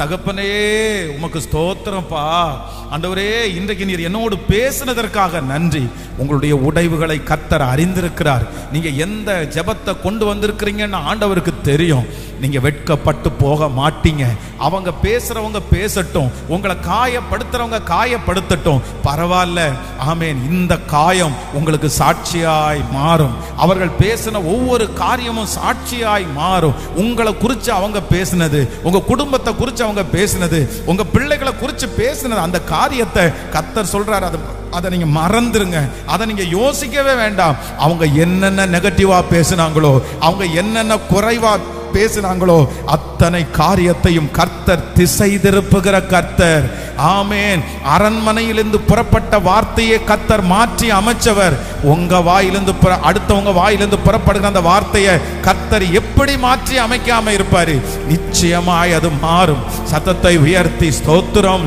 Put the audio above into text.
தகப்பனே உமக்கு ஸ்தோத்திரம்ப்பா. ஆண்டவரே, இன்றைக்கு நீர் என்னோடு பேசினதற்காக நன்றி. உங்களுடைய உடைவுகளை கர்த்தர் அறிந்திருக்கிறார். நீங்க எந்த ஜெபத்தை கொண்டு வந்திருக்கிறீங்கன்னு ஆண்டவருக்கு தெரியும். நீங்க வெட்கப்பட்டு போக மாட்டீங்க. அவங்க பேசுறவங்க பேசட்டும், உங்களை காயப்படுத்துறவங்க காயப்படுத்தட்டும், பரவாயில்ல. ஆமேன். இந்த காயம் உங்களுக்கு சாட்சியாய் மாறும். அவர்கள் பேசின ஒவ்வொரு காரியமும் சாட்சியாய் மாறும். உங்களை குறித்து அவங்க பேசினது, உங்க குடும்பத்தை குறித்து அவங்க பேசினது, உங்க பிள்ளைகளை குறித்து பேசினது, அந்த காரியத்தை கர்த்தர் சொல்றாரு, அதை நீங்க மறந்துருங்க. அதை நீங்க யோசிக்கவே வேண்டாம். அவங்க என்னென்ன நெகட்டிவா பேசினாங்களோ, அவங்க என்னென்ன குறைவா பேசினாங்களோ, அத்தனை காரியத்தையும் கர்த்தர் திசை திருப்புகிற கர்த்தர். ஆமேன். அரண்மனையிலிருந்து புறப்பட்ட வார்த்தையை கர்த்தர் மாற்றி அமைச்சவர். உங்க வாயிலிருந்து அடுத்தவங்க வாயிலிருந்து புறப்படுகிற அந்த வார்த்தையை கர்த்தர் எப்படி மாற்றி அமைக்காம இருப்பாரு? நிச்சயமாய் அது மாறும். சத்தத்தை உயர்த்தி ஸ்தோத்திரம்.